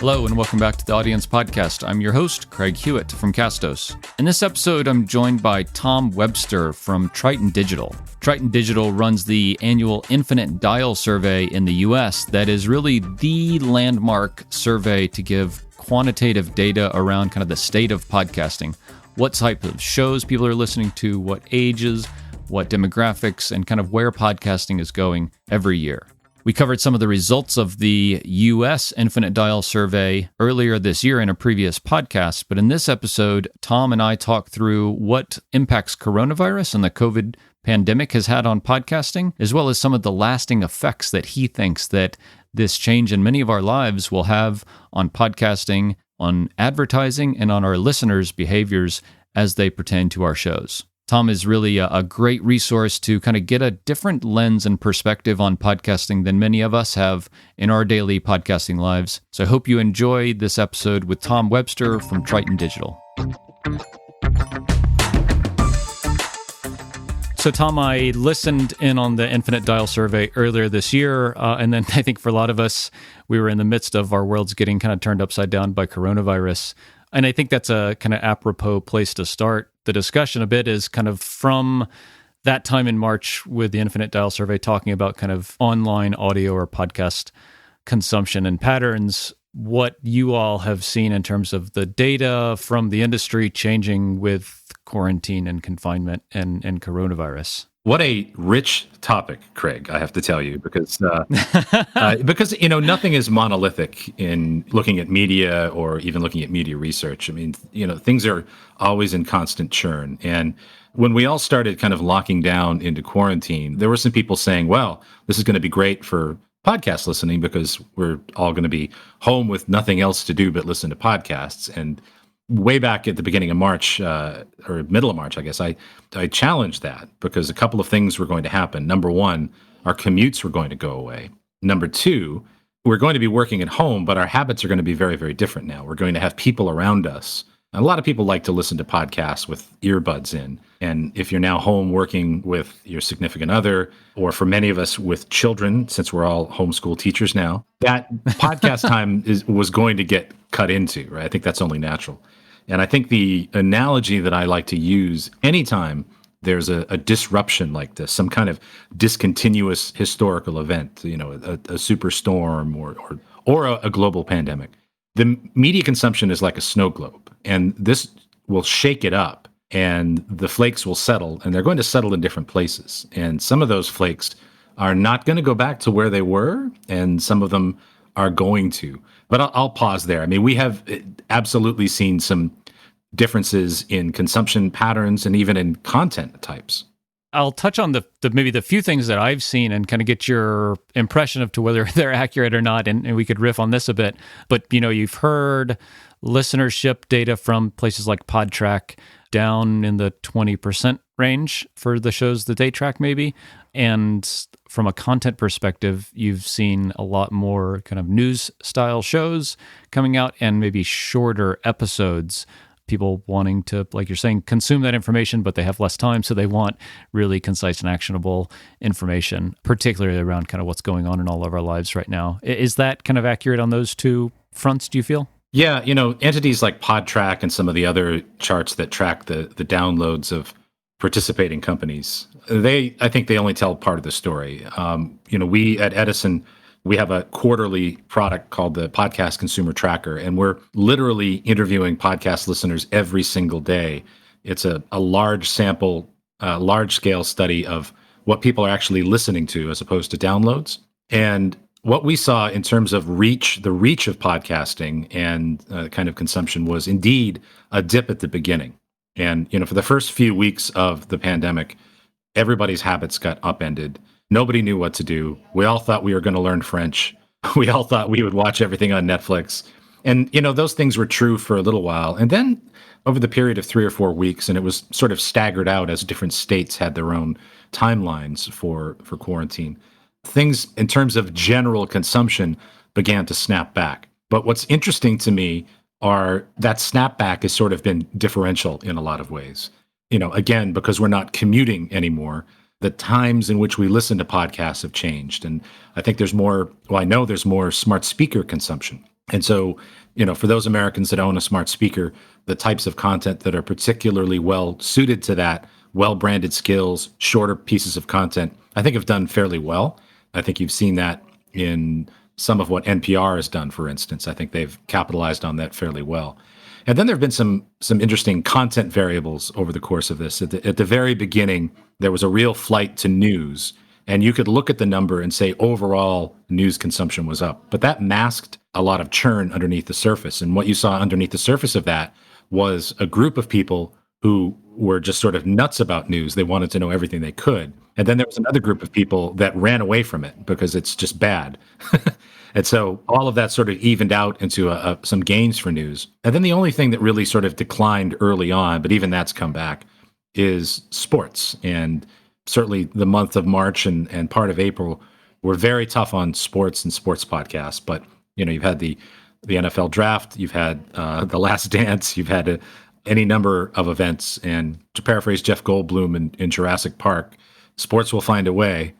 Hello and welcome back to the Audience Podcast. I'm your host, Craig Hewitt from Castos. In this episode, I'm joined by Tom Webster from Triton Digital. Triton Digital runs the annual Infinite Dial survey in the US that is really the landmark survey to give quantitative data around kind of the state of podcasting. What type of shows people are listening to, what ages, what demographics, and kind of where podcasting is going every year. We covered some of the results of the U.S. Infinite Dial survey earlier this year in a previous podcast, but in this episode, Tom and I talk through what impacts coronavirus and the COVID pandemic has had on podcasting, as well as some of the lasting effects that he thinks that this change in many of our lives will have on podcasting, on advertising, and on our listeners' behaviors as they pertain to our shows. Tom is really a great resource to kind of get a different lens and perspective on podcasting than many of us have in our daily podcasting lives. So I hope you enjoy this episode with Tom Webster from Triton Digital. So Tom, I listened in on the Infinite Dial survey earlier this year, and then I think for a lot of us, we were in the midst of our worlds getting kind of turned upside down by coronavirus. And I think that's a kind of apropos place to start the discussion a bit, is kind of from that time in March with the Infinite Dial survey talking about kind of online audio or podcast consumption and patterns, what you all have seen in terms of the data from the industry changing with quarantine and confinement and coronavirus. What a rich topic, Craig, I have to tell you, because nothing is monolithic in looking at media or even looking at media research. I mean, things are always in constant churn. And when we all started kind of locking down into quarantine, there were some people saying, well, this is going to be great for podcast listening because we're all going to be home with nothing else to do but listen to podcasts. And way back at the beginning of March, or middle of March, I guess, I challenged that because a couple of things were going to happen. Number one, our commutes were going to go away. Number two, we're going to be working at home, but our habits are going to be very, very different now. We're going to have people around us. And a lot of people like to listen to podcasts with earbuds in. And if you're now home working with your significant other, or for many of us with children, since we're all homeschool teachers now, that podcast time was going to get cut into, right? I think that's only natural. And I think the analogy that I like to use anytime there's a disruption like this, some kind of discontinuous historical event, a superstorm or a global pandemic, the media consumption is like a snow globe, and this will shake it up, and the flakes will settle, and they're going to settle in different places. And some of those flakes are not going to go back to where they were, and some of them are going to. But I'll pause there. I mean, we have absolutely seen some differences in consumption patterns and even in content types. I'll touch on maybe the few things that I've seen and kind of get your impression of to whether they're accurate or not, and we could riff on this a bit. But, you've heard listenership data from places like PodTrack down in the 20% range for the shows that they track maybe. And from a content perspective, you've seen a lot more kind of news-style shows coming out and maybe shorter episodes. People wanting to, like you're saying, consume that information, but they have less time, so they want really concise and actionable information, particularly around kind of what's going on in all of our lives right now. Is that kind of accurate on those two fronts, do you feel? Yeah, entities like PodTrack and some of the other charts that track the downloads of participating companies, I think they only tell part of the story. We at Edison, we have a quarterly product called the Podcast Consumer Tracker, and we're literally interviewing podcast listeners every single day. It's a large sample, large-scale study of what people are actually listening to as opposed to downloads. And what we saw in terms of the reach of podcasting and kind of consumption was indeed a dip at the beginning. And, for the first few weeks of the pandemic, everybody's habits got upended. Nobody knew what to do. We all thought we were going to learn French. We all thought we would watch everything on Netflix. And, those things were true for a little while. And then over the period of 3 or 4 weeks, and it was sort of staggered out as different states had their own timelines for quarantine, things in terms of general consumption began to snap back. But what's interesting to me are that snapback has sort of been differential in a lot of ways. Again, because we're not commuting anymore, the times in which we listen to podcasts have changed. And I think I know there's more smart speaker consumption. And so, for those Americans that own a smart speaker, the types of content that are particularly well suited to that, well branded skills, shorter pieces of content, I think have done fairly well. I think you've seen that in some of what NPR has done, for instance. I think they've capitalized on that fairly well. And then there have been some interesting content variables over the course of this. At the very beginning, there was a real flight to news, and you could look at the number and say overall news consumption was up. But that masked a lot of churn underneath the surface. And what you saw underneath the surface of that was a group of people who were just sort of nuts about news. They wanted to know everything they could. And then there was another group of people that ran away from it because it's just bad. And so all of that sort of evened out into some gains for news. And then the only thing that really sort of declined early on, but even that's come back, is sports. And certainly the month of March and part of April were very tough on sports and sports podcasts. But, you've had the NFL draft, you've had The Last Dance, you've had any number of events. And to paraphrase Jeff Goldblum in Jurassic Park, sports will find a way.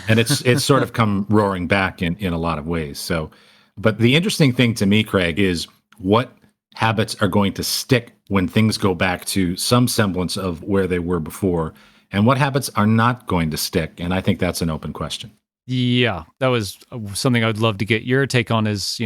And it's sort of come roaring back in a lot of ways. So, but the interesting thing to me, Craig, is what habits are going to stick when things go back to some semblance of where they were before, and what habits are not going to stick. And I think that's an open question. Yeah, that was something I would love to get your take on is,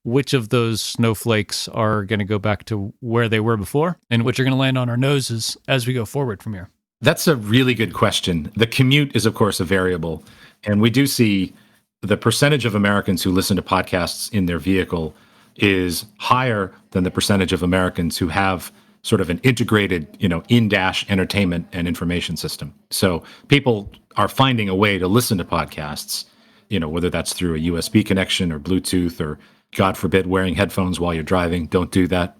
which of those snowflakes are going to go back to where they were before and which are going to land on our noses as we go forward from here? That's a really good question. The commute is, of course, a variable. And we do see the percentage of Americans who listen to podcasts in their vehicle is higher than the percentage of Americans who have sort of an integrated, in-dash entertainment and information system. So people are finding a way to listen to podcasts, whether that's through a USB connection or Bluetooth or, God forbid, wearing headphones while you're driving. Don't do that.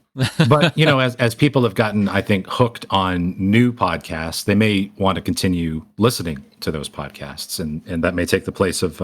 But, as people have gotten, I think, hooked on new podcasts, they may want to continue listening to those podcasts. And that may take the place of,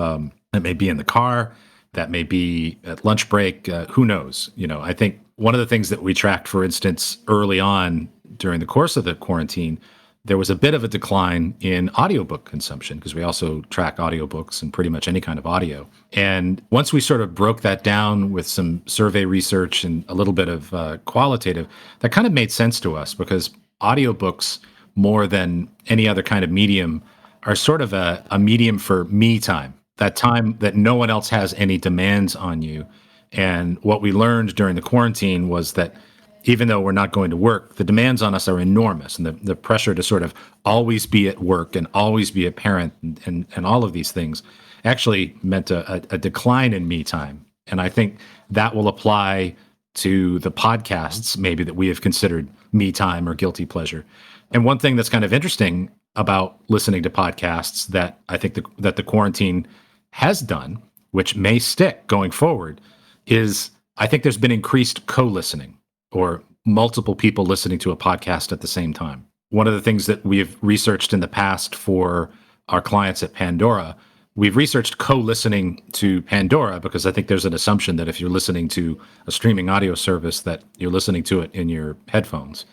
it may be in the car, that may be at lunch break, who knows? I think one of the things that we tracked, for instance, early on during the course of the quarantine, there was a bit of a decline in audiobook consumption because we also track audiobooks and pretty much any kind of audio. And once we sort of broke that down with some survey research and a little bit of qualitative, that kind of made sense to us because audiobooks, more than any other kind of medium, are sort of a medium for me time, that time that no one else has any demands on you. And what we learned during the quarantine was that even though we're not going to work, the demands on us are enormous. And the pressure to sort of always be at work and always be a parent and all of these things actually meant a decline in me time. And I think that will apply to the podcasts maybe that we have considered me time or guilty pleasure. And one thing that's kind of interesting about listening to podcasts that I think that the quarantine has done, which may stick going forward, is I think there's been increased co-listening, or multiple people listening to a podcast at the same time. One of the things that we've researched in the past for our clients at Pandora, we've researched co-listening to Pandora because I think there's an assumption that if you're listening to a streaming audio service that you're listening to it in your headphones.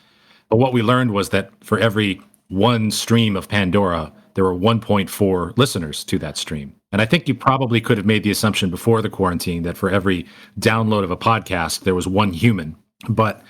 But what we learned was that for every one stream of Pandora, there were 1.4 listeners to that stream. And I think you probably could have made the assumption before the quarantine that for every download of a podcast, there was one human. But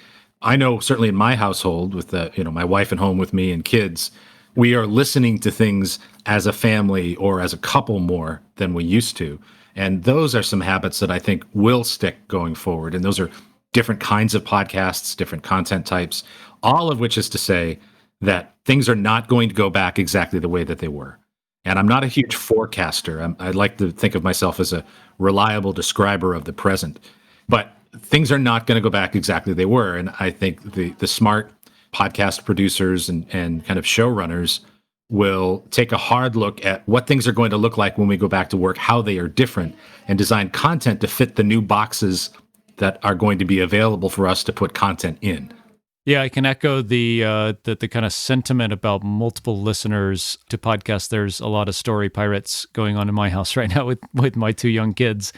I know certainly in my household with my wife at home with me and kids, we are listening to things as a family or as a couple more than we used to. And those are some habits that I think will stick going forward. And those are different kinds of podcasts, different content types, all of which is to say that things are not going to go back exactly the way that they were. And I'm not a huge forecaster. I like to think of myself as a reliable describer of the present. But things are not going to go back exactly they were. And I think the smart podcast producers and kind of showrunners will take a hard look at what things are going to look like when we go back to work, how they are different, and design content to fit the new boxes that are going to be available for us to put content in. Yeah, I can echo the kind of sentiment about multiple listeners to podcasts. There's a lot of story pirates going on in my house right now with my two young kids.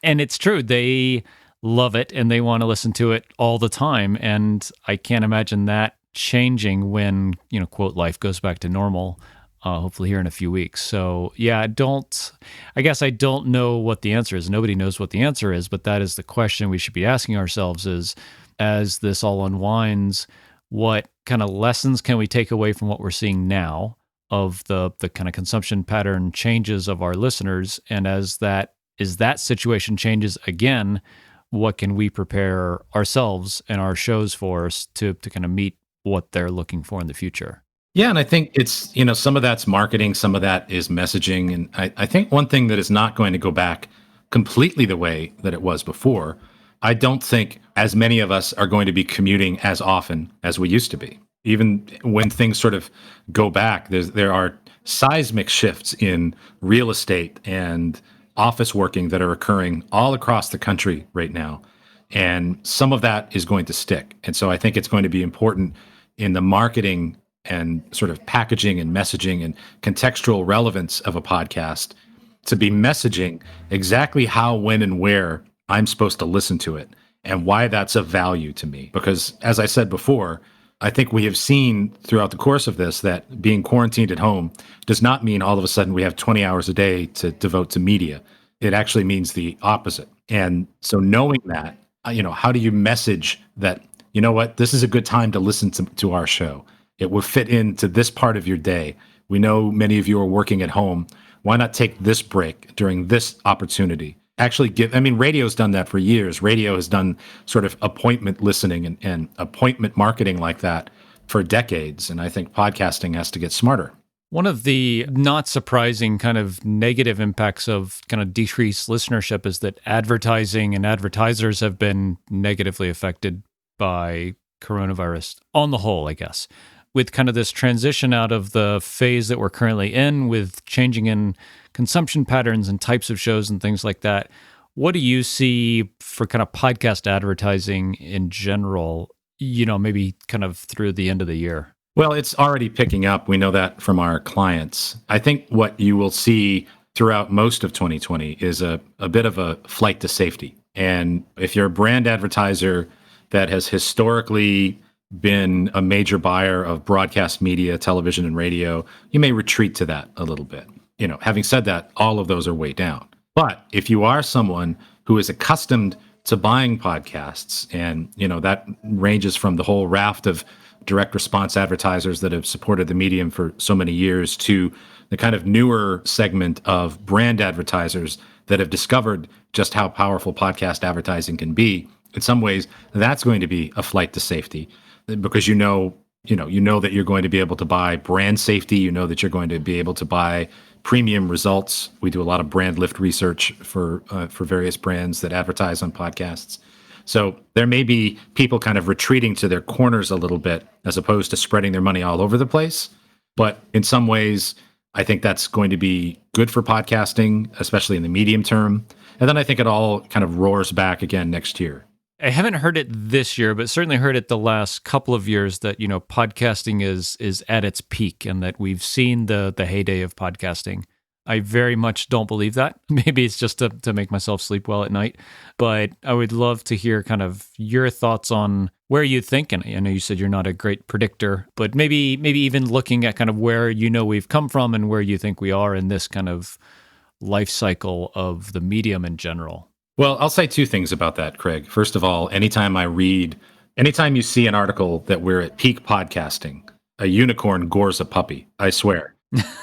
And it's true, they love it and they want to listen to it all the time. And I can't imagine that changing when, quote, life goes back to normal. hopefully here in a few weeks. So yeah, I guess I don't know what the answer is. Nobody knows what the answer is, but that is the question we should be asking ourselves is, as this all unwinds, what kind of lessons can we take away from what we're seeing now of the kind of consumption pattern changes of our listeners? And as that situation changes again, what can we prepare ourselves and our shows for us to kind of meet what they're looking for in the future? Yeah, and I think it's, some of that's marketing, some of that is messaging. And I think one thing that is not going to go back completely the way that it was before, I don't think as many of us are going to be commuting as often as we used to be. Even when things sort of go back, there are seismic shifts in real estate and office working that are occurring all across the country right now. And some of that is going to stick. And so I think it's going to be important in the marketing and sort of packaging and messaging and contextual relevance of a podcast to be messaging exactly how, when, and where I'm supposed to listen to it and why that's of value to me. Because as I said before, I think we have seen throughout the course of this that being quarantined at home does not mean all of a sudden we have 20 hours a day to devote to media. It actually means the opposite. And so knowing that, how do you message that, this is a good time to listen to our show. It will fit into this part of your day. We know many of you are working at home. Why not take this break during this opportunity? Actually radio's done that for years. Radio has done sort of appointment listening and appointment marketing like that for decades. And I think podcasting has to get smarter. One of the not surprising kind of negative impacts of kind of decreased listenership is that advertising and advertisers have been negatively affected by coronavirus on the whole, I guess. With kind of this transition out of the phase that we're currently in, with changing in consumption patterns and types of shows and things like that, what do you see for kind of podcast advertising in general, maybe kind of through the end of the year? Well, it's already picking up. We know that from our clients. I think what you will see throughout most of 2020 is a bit of a flight to safety. And if you're a brand advertiser that has historically been a major buyer of broadcast media, television, and radio, you may retreat to that a little bit. Having said that, all of those are way down. But if you are someone who is accustomed to buying podcasts, and that ranges from the whole raft of direct response advertisers that have supported the medium for so many years to the kind of newer segment of brand advertisers that have discovered just how powerful podcast advertising can be, in some ways, that's going to be a flight to safety. Because you know that you're going to be able to buy brand safety. You know that you're going to be able to buy premium results. We do a lot of brand lift research for various brands that advertise on podcasts. So there may be people kind of retreating to their corners a little bit as opposed to spreading their money all over the place. But in some ways, I think that's going to be good for podcasting, especially in the medium term. And then I think it all kind of roars back again next year. I haven't heard it this year, but certainly heard it the last couple of years that, podcasting is at its peak and that we've seen the heyday of podcasting. I very much don't believe that. Maybe it's just to make myself sleep well at night, but I would love to hear kind of your thoughts on where you think, and I know you said you're not a great predictor, but maybe even looking at kind of where we've come from and where you think we are in this kind of life cycle of the medium in general. Well, I'll say two things about that, Craig. First of all, anytime you see an article that we're at peak podcasting, a unicorn gores a puppy, I swear.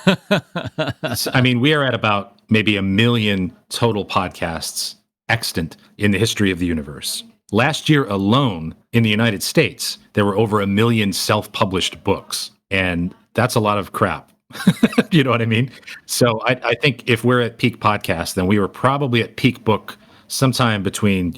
We are at about maybe 1 million total podcasts extant in the history of the universe. Last year alone in the United States, there were over 1 million self-published books. And that's a lot of crap. You know what I mean? So I think if we're at peak podcast, then we were probably at peak book sometime between,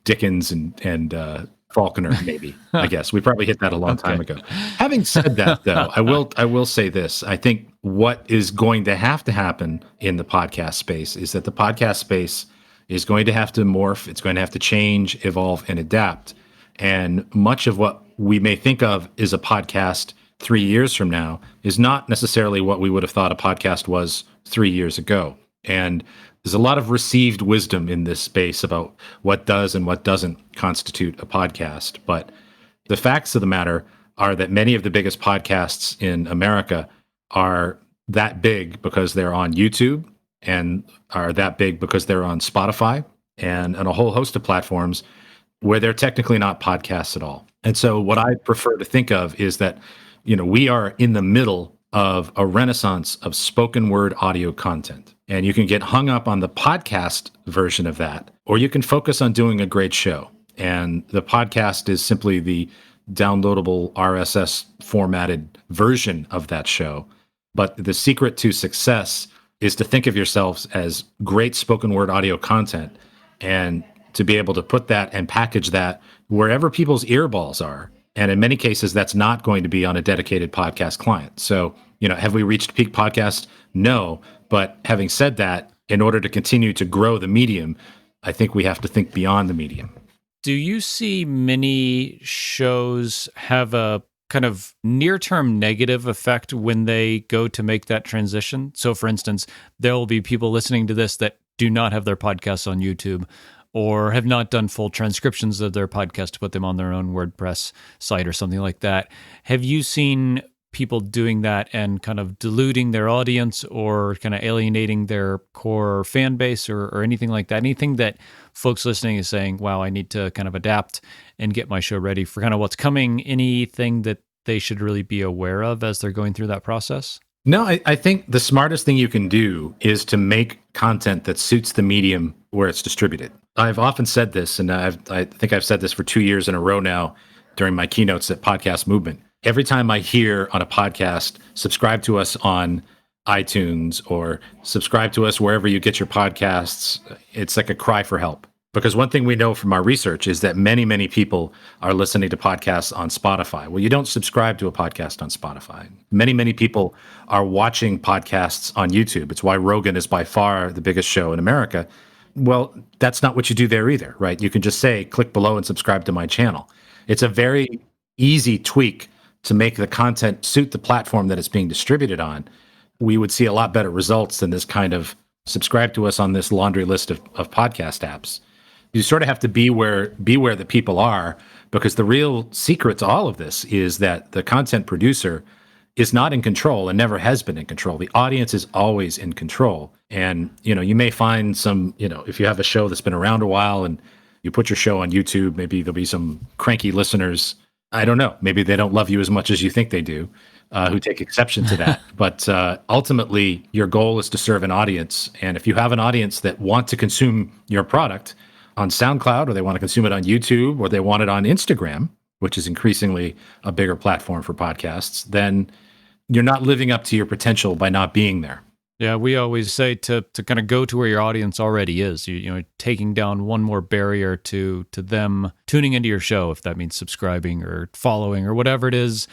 Dickens and Faulkner, maybe. I guess we probably hit that a long time ago. Having said that, though, I will say this. I think what is going to happen in the podcast space is that the podcast space is going to have to morph. It's going to have to change, evolve, and adapt. And much of what we may think of as a podcast 3 years from now is not necessarily what we would have thought a podcast was 3 years ago. And there's a lot of received wisdom in this space about what does and what doesn't constitute a podcast. But the facts of the matter are that many of the biggest podcasts in America are that big because they're on YouTube and are that big because they're on Spotify and a whole host of platforms where they're technically not podcasts at all. And so what I prefer to think of is that, we are in the middle of a renaissance of spoken word audio content. And you can get hung up on the podcast version of that, or you can focus on doing a great show. And the podcast is simply the downloadable RSS formatted version of that show. But the secret to success is to think of yourselves as great spoken word audio content and to be able to put that and package that wherever people's earballs are. And in many cases, that's not going to be on a dedicated podcast client. So, have we reached peak podcast? No. But having said that, in order to continue to grow the medium, I think we have to think beyond the medium. Do you see many shows have a kind of near-term negative effect when they go to make that transition? So, for instance, there will be people listening to this that do not have their podcasts on YouTube or have not done full transcriptions of their podcast to put them on their own WordPress site or something like that. Have you seen people doing that and kind of diluting their audience or kind of alienating their core fan base or anything like that? Anything that folks listening is saying, wow, I need to kind of adapt and get my show ready for kind of what's coming? Anything that they should really be aware of as they're going through that process? No, I think the smartest thing you can do is to make content that suits the medium where it's distributed. I've often said this, and I think I've said this for 2 years in a row now during my keynotes at Podcast Movement. Every time I hear on a podcast, subscribe to us on iTunes or subscribe to us wherever you get your podcasts, it's like a cry for help. Because one thing we know from our research is that many, many people are listening to podcasts on Spotify. Well, you don't subscribe to a podcast on Spotify. Many, many people are watching podcasts on YouTube. It's why Rogan is by far the biggest show in America. Well, that's not what you do there either, right? You can just say, click below and subscribe to my channel. It's a very easy tweak to make the content suit the platform that it's being distributed on. We would see a lot better results than this kind of subscribe to us on this laundry list of podcast apps. You sort of have to be where the people are, because the real secret to all of this is that the content producer is not in control and never has been in control. The audience is always in control. And, you may find some, if you have a show that's been around a while and you put your show on YouTube, maybe there'll be some cranky listeners. I don't know. Maybe they don't love you as much as you think they do, who take exception to that. But ultimately, your goal is to serve an audience. And if you have an audience that want to consume your product on SoundCloud, or they want to consume it on YouTube, or they want it on Instagram, which is increasingly a bigger platform for podcasts, then you're not living up to your potential by not being there. Yeah, we always say to kind of go to where your audience already is. Taking down one more barrier to them tuning into your show, if that means subscribing or following or whatever it is.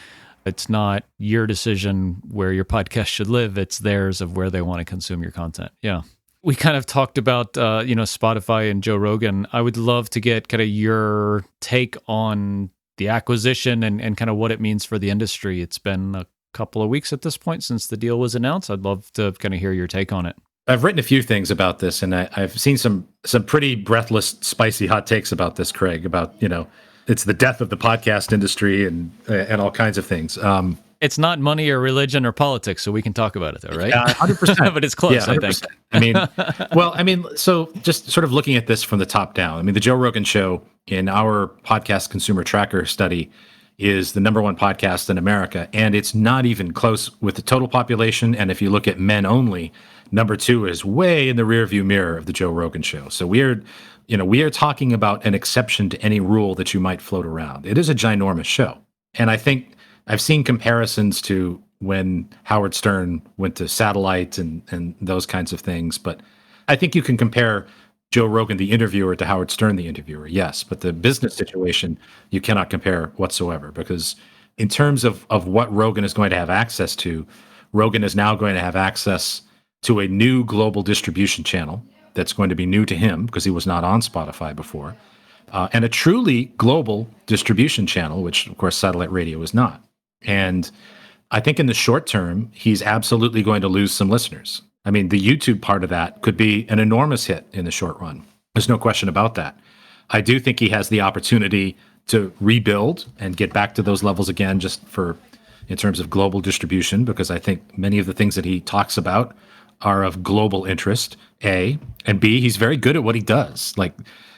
It's not your decision where your podcast should live. It's theirs of where they want to consume your content. Yeah. We kind of talked about, Spotify and Joe Rogan. I would love to get kind of your take on the acquisition and kind of what it means for the industry. It's been a couple of weeks at this point since the deal was announced. I'd love to kind of hear your take on it. I've written a few things about this, and I've seen some pretty breathless, spicy hot takes about this, Craig, about, it's the death of the podcast industry and all kinds of things. It's not money or religion or politics, so we can talk about it, though, right? 100%. But it's close, yeah, I think. So just sort of looking at this from the top down, the Joe Rogan Show in our podcast consumer tracker study is the number one podcast in America, and it's not even close with the total population. And if you look at men only, number two is way in the rearview mirror of the Joe Rogan Show. So we are talking about an exception to any rule that you might float around. It is a ginormous show. And I think I've seen comparisons to when Howard Stern went to satellite and those kinds of things. But I think you can compare Joe Rogan, the interviewer, to Howard Stern, the interviewer, yes. But the business situation, you cannot compare whatsoever, because in terms of what Rogan is going to have access to, Rogan is now going to have access to a new global distribution channel that's going to be new to him because he was not on Spotify before, and a truly global distribution channel, which, of course, satellite radio is not. And I think in the short term, he's absolutely going to lose some listeners. The YouTube part of that could be an enormous hit in the short run. There's no question about that. I do think he has the opportunity to rebuild and get back to those levels again, just for, in terms of global distribution, because I think many of the things that he talks about are of global interest, A. And B, he's very good at what he does. Like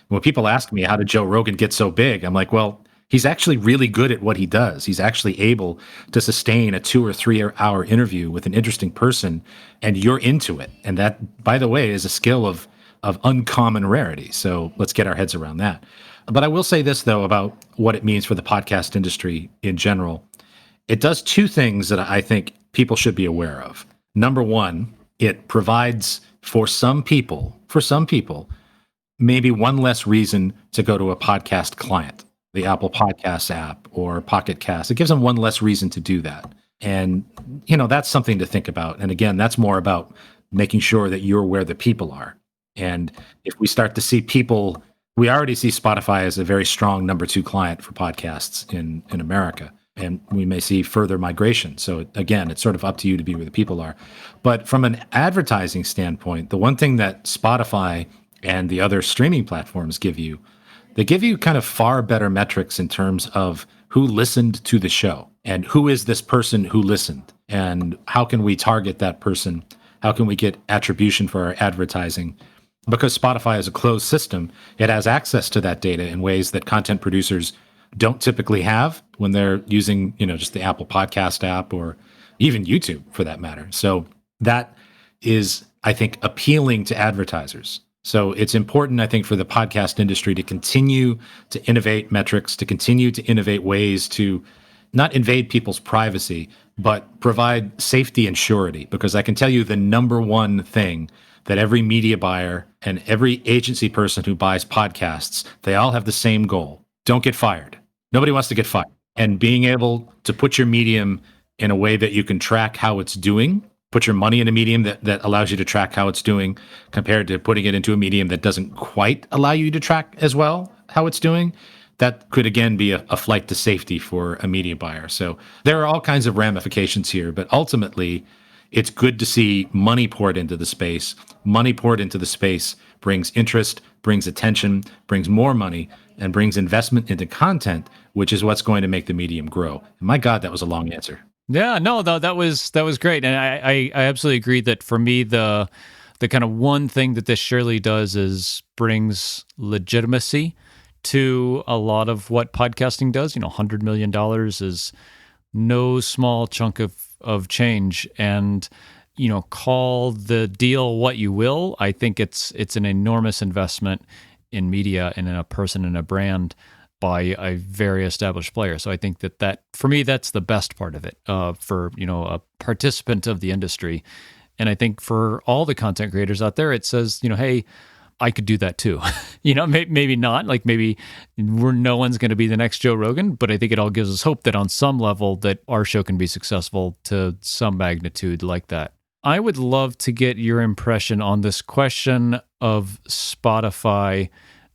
when people ask me, how did Joe Rogan get so big? I'm like, well, he's actually really good at what he does. He's actually able to sustain a 2 or 3 hour interview with an interesting person, and you're into it. And that, by the way, is a skill of uncommon rarity. So let's get our heads around that. But I will say this, though, about what it means for the podcast industry in general. It does two things that I think people should be aware of. Number one, it provides for some people, maybe one less reason to go to a podcast client, the Apple Podcasts app or Pocket Cast. It gives them one less reason to do that. And, that's something to think about. And again, that's more about making sure that you're where the people are. And if we start to see people, we already see Spotify as a very strong number 2 client for podcasts in America. And we may see further migration. So again, it's sort of up to you to be where the people are. But from an advertising standpoint, the one thing that Spotify and the other streaming platforms give you, they give you kind of far better metrics in terms of who listened to the show and who is this person who listened and how can we target that person? How can we get attribution for our advertising? Because Spotify is a closed system, it has access to that data in ways that content producers don't typically have when they're using, just the Apple Podcast app or even YouTube for that matter. So that is, I think, appealing to advertisers. So it's important, I think, for the podcast industry to continue to innovate metrics, to continue to innovate ways to not invade people's privacy, but provide safety and surety. Because I can tell you the number one thing that every media buyer and every agency person who buys podcasts, they all have the same goal. Don't get fired. Nobody wants to get fired. And being able to put your medium in a way that you can track how it's doing, put your money in a medium that allows you to track how it's doing compared to putting it into a medium that doesn't quite allow you to track as well how it's doing, that could again be a flight to safety for a media buyer. So there are all kinds of ramifications here, but ultimately it's good to see money poured into the space. Money poured into the space brings interest, brings attention, brings more money, and brings investment into content, which is what's going to make the medium grow. And my God, that was a long answer. Yeah, no, that was great, and I absolutely agree that for me the kind of one thing that this surely does is brings legitimacy to a lot of what podcasting does. $100 million is no small chunk of change, and call the deal what you will. I think it's an enormous investment in media and in a person and a brand by a very established player. So I think that for me, that's the best part of it for, a participant of the industry. And I think for all the content creators out there, it says, hey, I could do that too. Maybe not, like maybe no one's going to be the next Joe Rogan, but I think it all gives us hope that on some level that our show can be successful to some magnitude like that. I would love to get your impression on this question of Spotify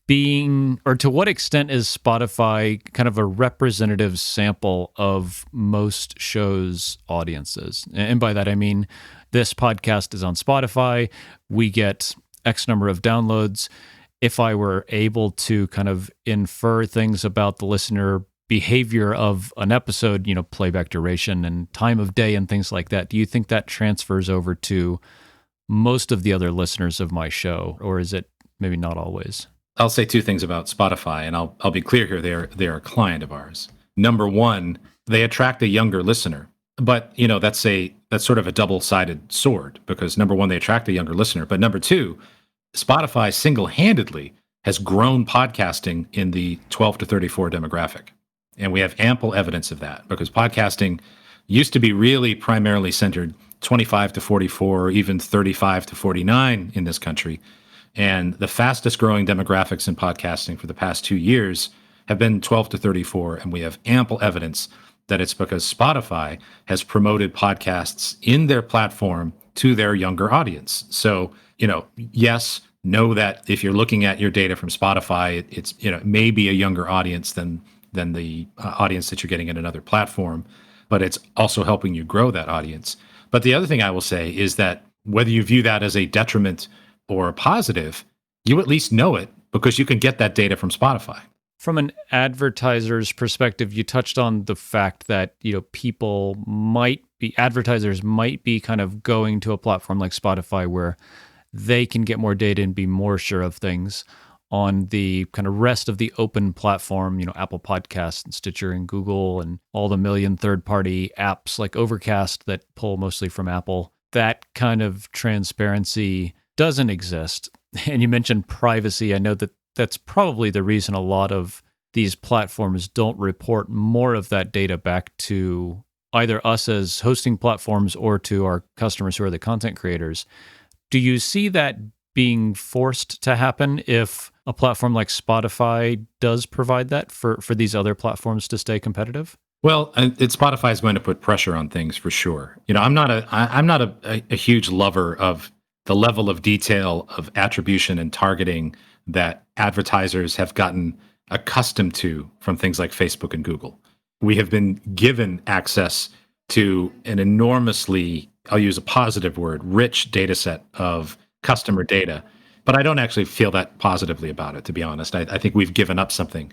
being, or to what extent is Spotify kind of a representative sample of most shows' audiences? And by that, I mean, this podcast is on Spotify. We get X number of downloads. If I were able to kind of infer things about the listener behavior of an episode, playback duration and time of day and things like that, do you think that transfers over to most of the other listeners of my show, or is it maybe not always? I'll say two things about Spotify, and I'll be clear here. They're a client of ours. Number one, they attract a younger listener, but that's sort of a double-sided sword, because number one, they attract a younger listener, but number two, Spotify single-handedly has grown podcasting in the 12 to 34 demographic, and we have ample evidence of that, because podcasting used to be really primarily centered 25 to 44, or even 35 to 49 in this country. And the fastest growing demographics in podcasting for the past 2 years have been 12 to 34. And we have ample evidence that it's because Spotify has promoted podcasts in their platform to their younger audience. So, yes, know that if you're looking at your data from Spotify, it's, it may be a younger audience than the audience that you're getting in another platform, but it's also helping you grow that audience. But the other thing I will say is that whether you view that as a detriment or a positive, you at least know it because you can get that data from Spotify. From an advertiser's perspective, you touched on the fact that, advertisers might be kind of going to a platform like Spotify where they can get more data and be more sure of things. On the kind of rest of the open platform, Apple Podcasts and Stitcher and Google and all the million third-party apps like Overcast that pull mostly from Apple, that kind of transparency doesn't exist. And you mentioned privacy. I know that that's probably the reason a lot of these platforms don't report more of that data back to either us as hosting platforms or to our customers who are the content creators. Do you see that being forced to happen if a platform like Spotify does provide that for these other platforms to stay competitive? Well, Spotify is going to put pressure on things for sure. I'm not a huge lover of the level of detail of attribution and targeting that advertisers have gotten accustomed to from things like Facebook and Google. We have been given access to an enormously, I'll use a positive word, rich data set of customer data. But I don't actually feel that positively about it, to be honest. I think we've given up something.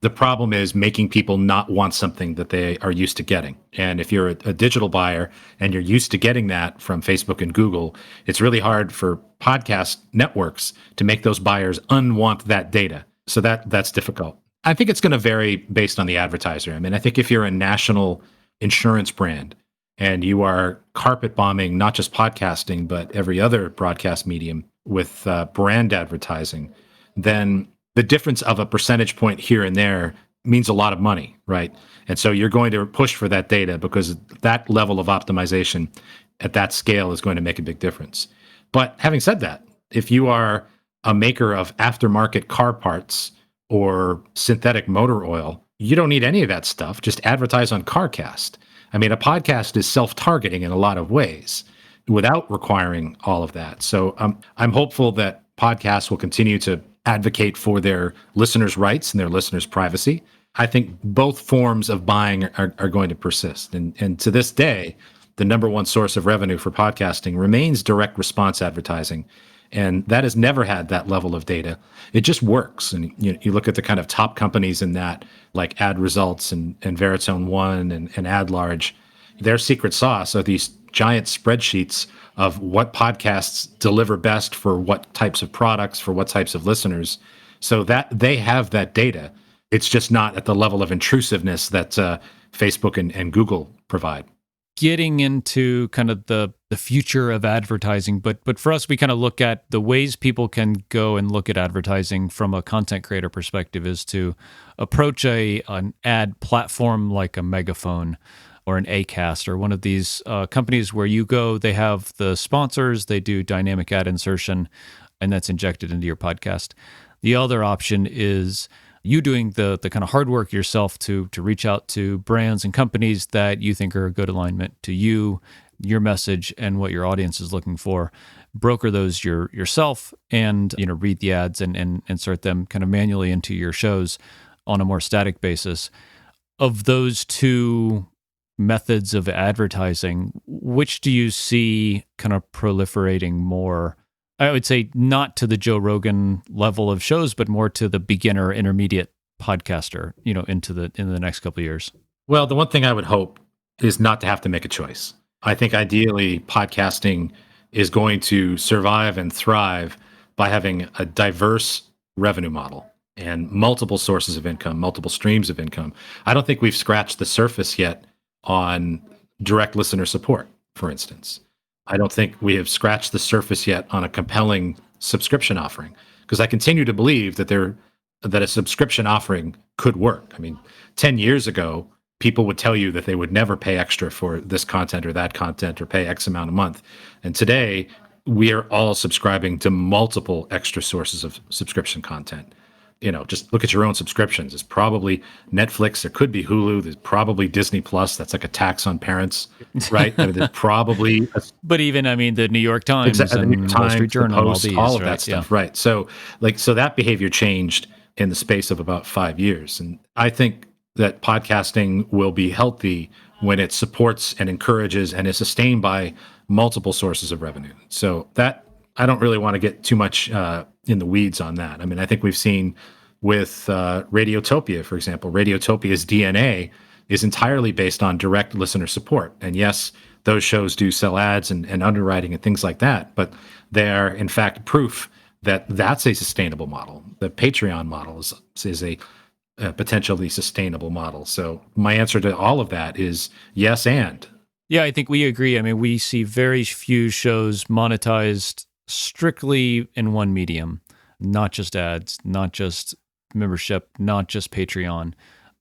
The problem is making people not want something that they are used to getting. And if you're a digital buyer and you're used to getting that from Facebook and Google, it's really hard for podcast networks to make those buyers unwant that data. So that's difficult. I think it's going to vary based on the advertiser. I mean, I think if you're a national insurance brand and you are carpet bombing not just podcasting, but every other broadcast medium with brand advertising, then the difference of a percentage point here and there means a lot of money, right? And so you're going to push for that data because that level of optimization at that scale is going to make a big difference. But having said that, if you are a maker of aftermarket car parts or synthetic motor oil, you don't need any of that stuff. Just advertise on CarCast. I mean, a podcast is self-targeting in a lot of ways without requiring all of that. So I'm hopeful that podcasts will continue to advocate for their listeners' rights and their listeners' privacy. I think both forms of buying are going to persist. And to this day, the number one source of revenue for podcasting remains direct response advertising. And that has never had that level of data. It just works. And you look at the kind of top companies in that, like Ad Results and Veritone One and AdLarge, their secret sauce are these giant spreadsheets of what podcasts deliver best for what types of products, for what types of listeners, so that they have that data. It's just not at the level of intrusiveness that Facebook and Google provide. Getting into kind of the future of advertising, but for us, we kind of look at the ways people can go and look at advertising from a content creator perspective is to approach an ad platform like a Megaphone or an Acast or one of these companies where you go, they have the sponsors, they do dynamic ad insertion, and that's injected into your podcast. The other option is you doing the kind of hard work yourself to reach out to brands and companies that you think are a good alignment to you, your message, and what your audience is looking for. Broker those yourself and read the ads and insert them kind of manually into your shows on a more static basis. Of those two methods of advertising, which do you see kind of proliferating more? I would say not to the Joe Rogan level of shows, but more to the beginner, intermediate podcaster, into the next couple of years. Well, the one thing I would hope is not to have to make a choice. I think ideally podcasting is going to survive and thrive by having a diverse revenue model and multiple sources of income, multiple streams of income. I don't think we've scratched the surface yet on direct listener support, for instance. I don't think we have scratched the surface yet on a compelling subscription offering, because I continue to believe that a subscription offering could work. I mean, 10 years ago, people would tell you that they would never pay extra for this content or that content or pay X amount a month. And today, we are all subscribing to multiple extra sources of subscription content. Just look at your own subscriptions. It's probably Netflix. There could be Hulu. There's probably Disney Plus. That's like a tax on parents, right? I mean, there's probably. But even, the New York Times exactly, and the New York Times, Wall Street Journal, the Post, all these, all of right? that stuff, right? So that behavior changed in the space of about 5 years, and I think that podcasting will be healthy when it supports and encourages and is sustained by multiple sources of revenue. So that I don't really want to get too much in the weeds on that. I mean, I think we've seen with Radiotopia, for example. Radiotopia's DNA is entirely based on direct listener support. And yes, those shows do sell ads and underwriting and things like that, but they are, in fact, proof that that's a sustainable model. The Patreon model is a potentially sustainable model. So my answer to all of that is yes and. Yeah, I think we agree. I mean, we see very few shows monetized strictly in one medium, not just ads, not just membership, not just Patreon,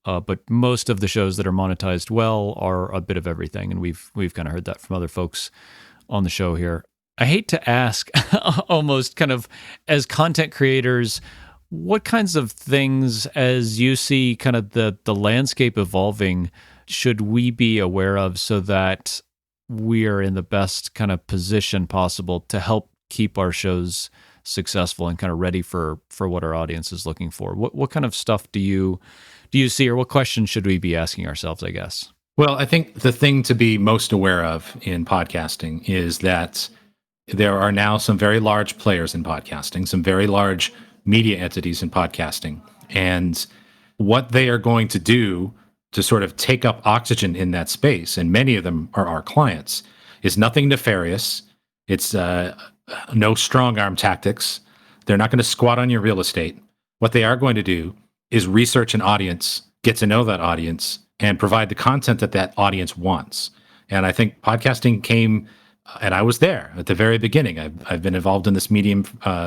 but most of the shows that are monetized well are a bit of everything, and we've kind of heard that from other folks on the show here. I hate to ask, almost kind of as content creators, what kinds of things, as you see kind of the landscape evolving, should we be aware of so that we are in the best kind of position possible to help keep our shows successful and kind of ready for what our audience is looking for? What kind of stuff do you see, or what questions should we be asking ourselves, I guess? Well, I think the thing to be most aware of in podcasting is that there are now some very large players in podcasting, some very large media entities in podcasting, and what they are going to do to sort of take up oxygen in that space, and many of them are our clients, is nothing nefarious. It's no strong arm tactics. They're not going to squat on your real estate. What they are going to do is research an audience, get to know that audience, and provide the content that that audience wants. And I think podcasting came, and I was there at the very beginning. I've been involved in this medium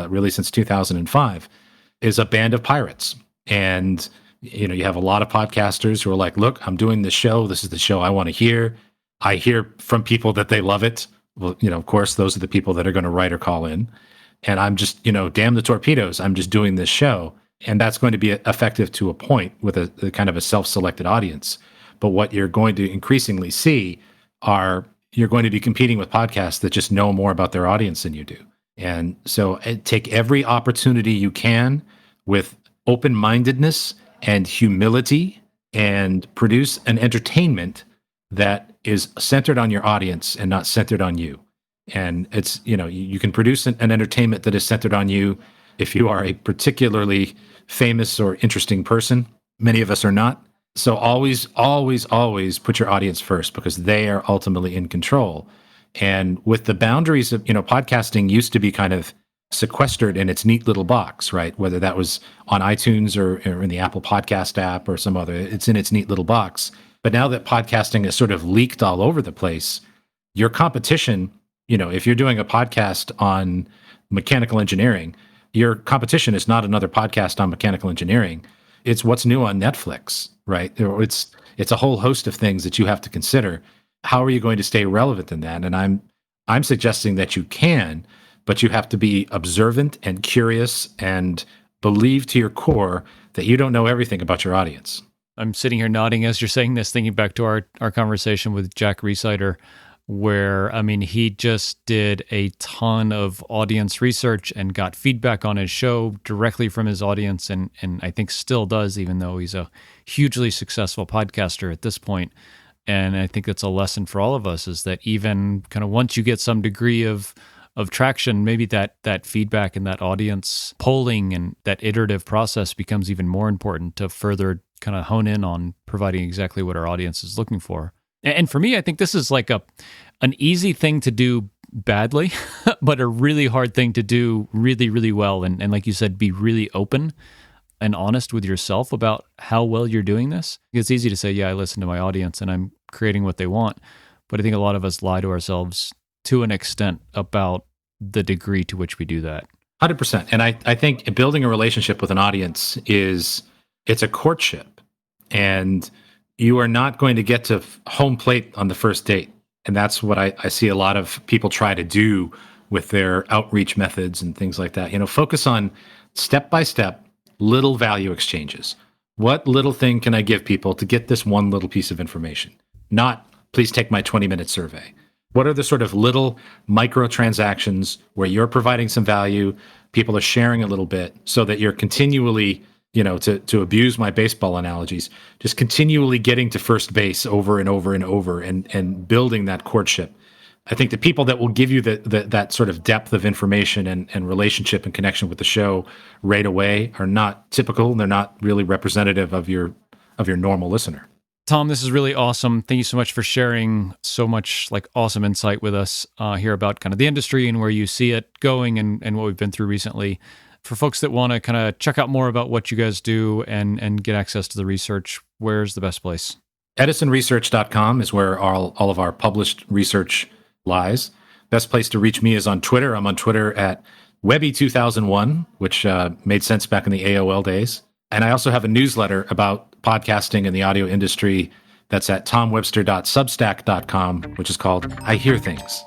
really since 2005, is a band of pirates. And you have a lot of podcasters who are like, look, I'm doing this show. This is the show I want to hear. I hear from people that they love it. Well, of course, those are the people that are going to write or call in. And I'm just, damn the torpedoes. I'm just doing this show. And that's going to be effective to a point with a kind of a self-selected audience. But what you're going to increasingly see are you're going to be competing with podcasts that just know more about their audience than you do. And so take every opportunity you can with open-mindedness and humility, and produce an entertainment that is centered on your audience and not centered on you. And it's, you can produce an entertainment that is centered on you if you are a particularly famous or interesting person. Many of us are not. So always, always, always put your audience first, because they are ultimately in control. And with the boundaries of, podcasting used to be kind of sequestered in its neat little box, right? Whether that was on iTunes or in the Apple Podcast app or some other, it's in its neat little box. But now that podcasting is sort of leaked all over the place, your competition, if you're doing a podcast on mechanical engineering, your competition is not another podcast on mechanical engineering. It's what's new on Netflix, right? It's a whole host of things that you have to consider. How are you going to stay relevant in that? And I'm suggesting that you can, but you have to be observant and curious and believe to your core that you don't know everything about your audience. I'm sitting here nodding as you're saying this, thinking back to our conversation with Jack Resider, where, he just did a ton of audience research and got feedback on his show directly from his audience, and I think still does, even though he's a hugely successful podcaster at this point. And I think that's a lesson for all of us, is that even kind of once you get some degree of traction, maybe that feedback and that audience polling and that iterative process becomes even more important to further kind of hone in on providing exactly what our audience is looking for. And for me, I think this is like an easy thing to do badly, but a really hard thing to do really, really well. And like you said, be really open and honest with yourself about how well you're doing this. It's easy to say, yeah, I listen to my audience and I'm creating what they want. But I think a lot of us lie to ourselves to an extent about the degree to which we do that. 100%. And I think building a relationship with an audience it's a courtship. And you are not going to get to home plate on the first date. And that's what I see a lot of people try to do with their outreach methods and things like that. Focus on step-by-step little value exchanges. What little thing can I give people to get this one little piece of information? Not, please take my 20-minute survey. What are the sort of little microtransactions where you're providing some value, people are sharing a little bit, so that you're continually, to abuse my baseball analogies, just continually getting to first base over and over and over and building that courtship. I think the people that will give you that sort of depth of information and relationship and connection with the show right away are not typical. They're not really representative of your normal listener. Tom, this is really awesome. Thank you so much for sharing so much awesome insight with us here about kind of the industry and where you see it going and what we've been through recently. For folks that want to kind of check out more about what you guys do and get access to the research, where's the best place? EdisonResearch.com is where all of our published research lies. Best place to reach me is on Twitter. I'm on Twitter at Webby2001, which made sense back in the AOL days. And I also have a newsletter about podcasting and the audio industry that's at tomwebster.substack.com, which is called I Hear Things.